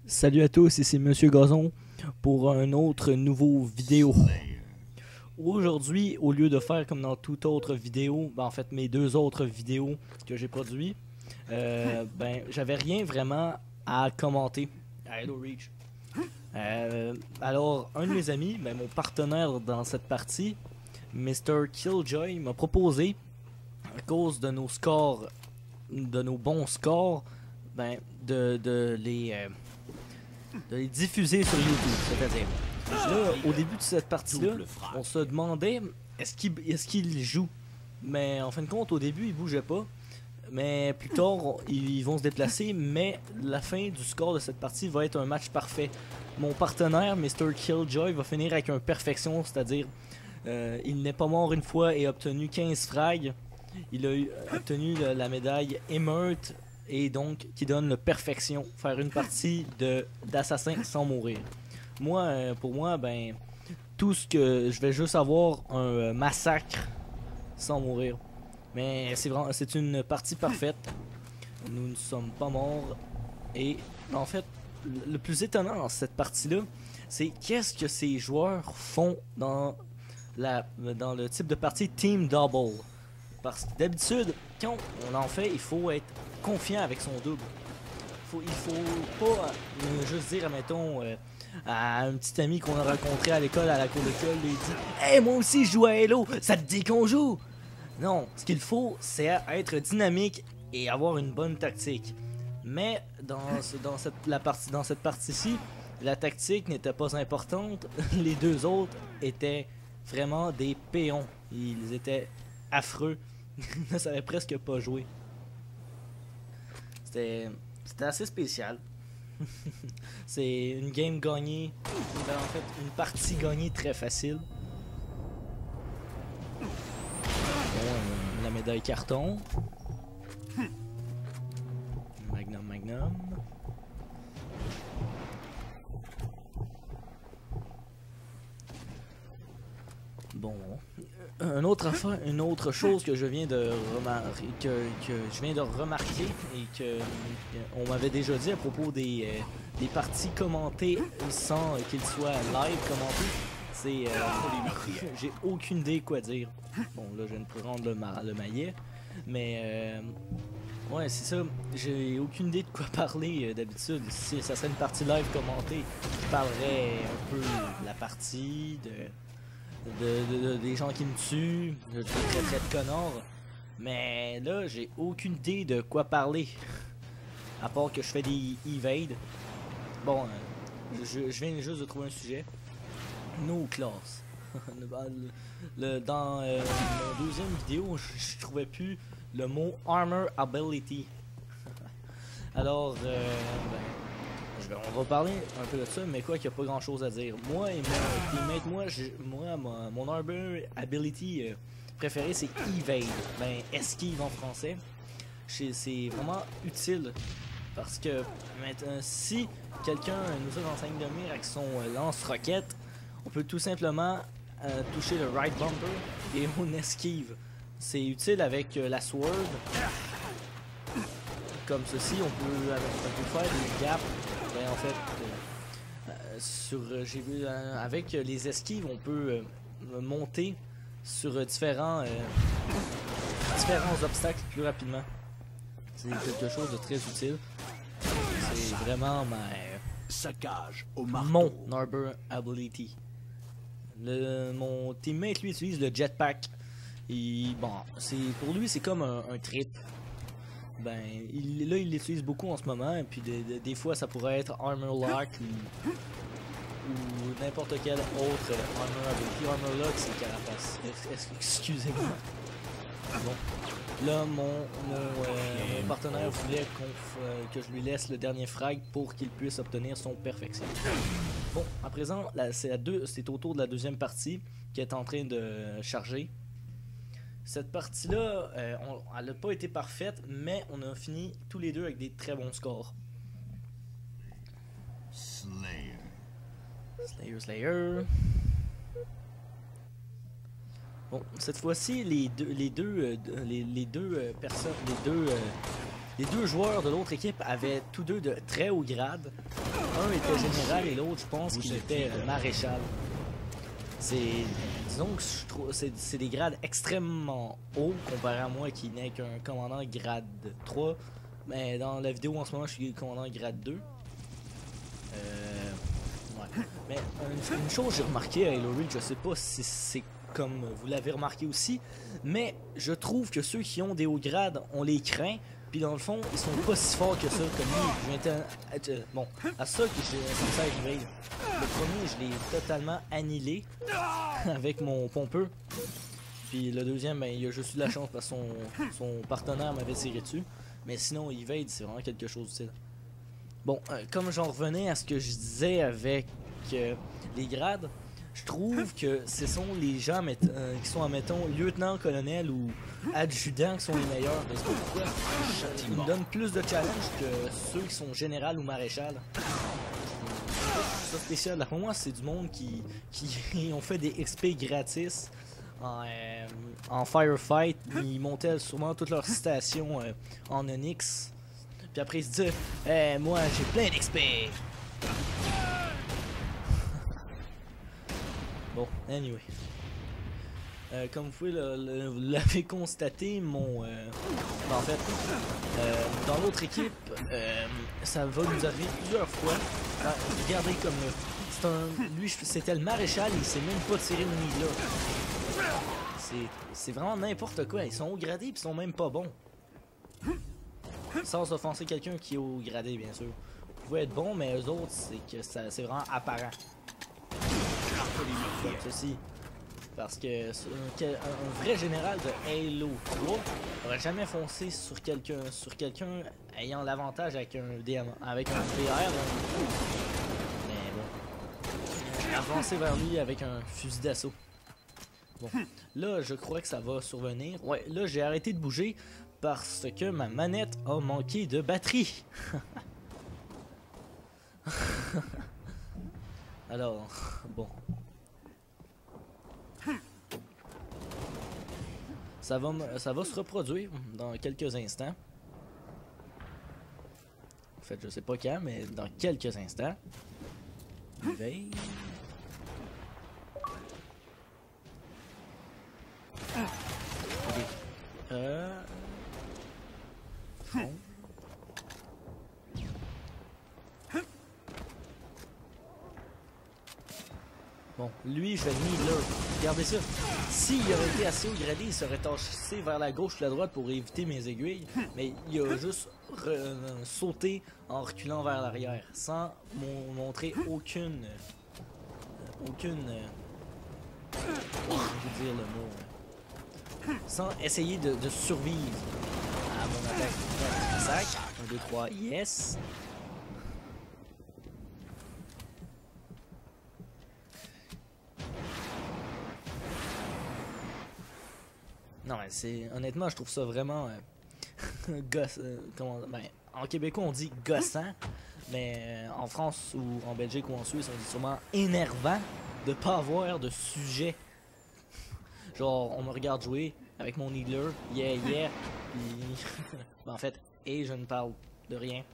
Salut à tous, ici Monsieur Gazon pour un autre nouveau vidéo. Aujourd'hui, au lieu de faire comme dans toute autre vidéo, en fait mes deux autres vidéos que j'ai produits, j'avais rien vraiment à commenter à Halo Reach. Alors, un de mes amis, mon partenaire dans cette partie, Mr. Killjoy, m'a proposé, à cause de nos scores, de nos bons scores, de les diffuser sur YouTube, c'est-à-dire. Là, au début de cette partie-là, on se demandait est-ce qu'il joue. Mais en fin de compte, au début, il bougeait pas. Mais plus tard, ils vont se déplacer. Mais la fin du score de cette partie va être un match parfait. Mon partenaire, Mr. Killjoy, va finir avec une perfection, c'est-à-dire il n'est pas mort une fois et a obtenu 15 frags. Il a obtenu la médaille émeute et donc qui donne le perfection, faire une partie d'assassin sans mourir. Moi, pour moi, tout ce que je vais juste avoir un massacre sans mourir. Mais c'est une partie parfaite. Nous ne sommes pas morts et en fait, le plus étonnant dans cette partie-là, c'est qu'est-ce que ces joueurs font dans le type de partie Team Double. Parce que d'habitude, quand on en fait, il faut être confiant avec son double. Il faut pas juste dire, admettons, à un petit ami qu'on a rencontré à l'école, à la cour d'école, lui dit « Hey, moi aussi je joue à Halo, ça te dit qu'on joue? » Non, ce qu'il faut, c'est être dynamique et avoir une bonne tactique. Mais dans cette partie-ci, la tactique n'était pas importante. Les deux autres étaient vraiment des péons. Ils étaient affreux. Ils ne savaient presque pas jouer. C'était assez spécial. C'est une game gagnée, en fait une partie gagnée très facile. Bon, la médaille carton. Magnum. Bon, une autre chose que je viens de remarquer et que on m'avait déjà dit à propos des parties commentées sans qu'ils soient live commentés, c'est j'ai aucune idée quoi dire. Bon là je viens de prendre le maillet, mais ouais c'est ça, j'ai aucune idée de quoi parler d'habitude. Si ça serait une partie live commentée, je parlerais un peu de la partie, des gens qui me tuent, je traiterais de connard. Mais là, j'ai aucune idée de quoi parler. À part que je fais des evades. Bon, je viens juste de trouver un sujet. No class. Dans mon deuxième vidéo, je trouvais plus le mot armor ability. Alors, on va parler un peu de ça, mais quoi qu'il n'y a pas grand chose à dire. Moi et mon teammate, mon armor ability préféré c'est evade, esquive en français. C'est vraiment utile parce que si quelqu'un nous a en ligne de mire avec son lance-roquette, on peut tout simplement toucher le right bumper et on esquive. C'est utile avec la sword. Comme ceci, on peut faire des gaps. En fait, j'ai vu avec les esquives, on peut monter sur différents obstacles plus rapidement. C'est quelque chose de très utile. C'est vraiment mon Arbor Ability. Mon teammate lui utilise le jetpack. Et bon, pour lui c'est comme un trip. Il l'utilise beaucoup en ce moment, et puis des fois ça pourrait être Armor Lock ou n'importe quel autre Armor Ability. Armor Lock c'est carapace. Excusez-moi. Bon. Là, mon partenaire voulait que je lui laisse le dernier frag pour qu'il puisse obtenir son perfection. Bon, à présent, c'est au tour de la deuxième partie qui est en train de charger. Cette partie-là, elle n'a pas été parfaite, mais on a fini tous les deux avec des très bons scores. Slayer. Bon, cette fois-ci, les deux les deux joueurs de l'autre équipe avaient tous deux de très haut grade. Un était général et l'autre, je pense, qu'il était maréchal. Disons que je trouve c'est des grades extrêmement hauts comparé à moi qui n'est qu'un commandant grade 3. Mais dans la vidéo en ce moment, je suis commandant grade 2. Ouais. Mais une chose j'ai remarqué à Halo Reach, je sais pas si c'est comme vous l'avez remarqué aussi, mais je trouve que ceux qui ont des hauts grades, on les craint. Puis dans le fond, ils sont pas si forts que ça. Comme lui, bon, à ça que j'ai censé arriver. Le premier, je l'ai totalement annihilé avec mon pompeux. Puis le deuxième, ben, il a juste eu de la chance parce que son partenaire m'avait tiré dessus. Mais sinon, Evade, c'est vraiment quelque chose d'utile. Bon, comme j'en revenais à ce que je disais avec les grades, je trouve que ce sont les gens qui sont, admettons, lieutenant-colonel ou adjudant qui sont les meilleurs. Je sais pas pourquoi. Ils me donnent plus de challenge que ceux qui sont général ou maréchal. C'est spécial. Là, pour moi, c'est du monde qui ont fait des XP gratis en firefight. Ils montaient sûrement toutes leurs stations en Onyx. Puis après, ils se disaient moi, j'ai plein d'XP. Bon, anyway. Comme vous pouvez l'avez constaté, en fait, dans l'autre équipe, ça va nous arriver plusieurs fois. Regardez comme lui, c'était le maréchal, il sait même pas tirer une ligne là. C'est vraiment n'importe quoi. Ils sont haut gradés, puis ils sont même pas bons. Sans offenser quelqu'un qui est haut gradé, bien sûr. Vous pouvez être bon, mais eux autres, c'est vraiment apparent. Comme ceci. Parce que un vrai général de Halo 3 n'aurait jamais foncé sur quelqu'un ayant l'avantage avec un VR. Mais bon. Avancer vers lui avec un fusil d'assaut. Bon. Là, je crois que ça va survenir. Ouais, là, j'ai arrêté de bouger parce que ma manette a manqué de batterie. Alors, bon. Ça va se reproduire dans quelques instants. En fait, je sais pas quand, mais dans quelques instants. Veille. Bon. Bon, lui, je vais le mis là. Regardez ça. S'il aurait été assez haut gradé, il serait tassé vers la gauche ou la droite pour éviter mes aiguilles. Mais il a juste sauté en reculant vers l'arrière, sans montrer aucune... je vais dire le mot... sans essayer de survivre à mon attaque. Sac. 1, 2, 3, yes. Non, mais honnêtement, je trouve ça vraiment en québécois, on dit gossant, mais en France ou en Belgique ou en Suisse, on dit sûrement énervant de pas avoir de sujet. Genre, on me regarde jouer avec mon Needler, yeah, puis ben, en fait, et je ne parle de rien.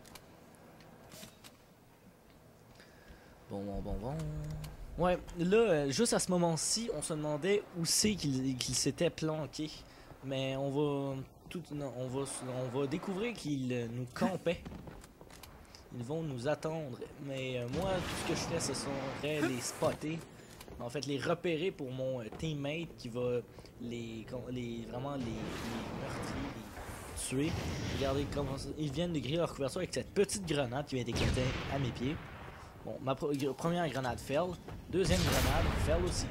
Bon. Ouais, là, juste à ce moment-ci, on se demandait où c'est qu'il s'était planqué. Mais on va découvrir qu'il nous campait. Ils vont nous attendre. Mais moi, tout ce que je fais, ce serait les spotter. En fait, les repérer pour mon teammate qui va vraiment les meurtrir, les tuer. Regardez comment ils viennent de griller leur couverture avec cette petite grenade qui vient d'éclater à mes pieds. Bon, ma première grenade fail. Deuxième grenade fail aussi.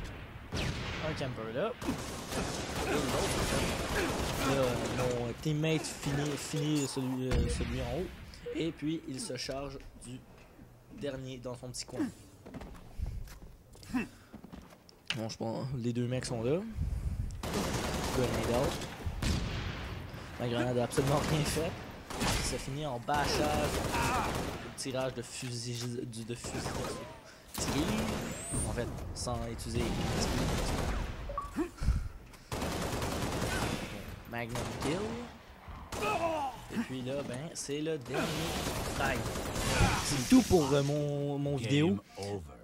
Un camper là. Et l'autre. Là, mon teammate finit celui en haut. Et puis il se charge du dernier dans son petit coin. Bon, je pense les deux mecs sont là. Grenade out. Ma grenade a absolument rien fait. Ça finit en bâchage. Tirage de fusil tiré, en fait, sans utiliser Magnum kill. Et puis là, c'est le dernier fight. C'est tout pour mon vidéo. Game over.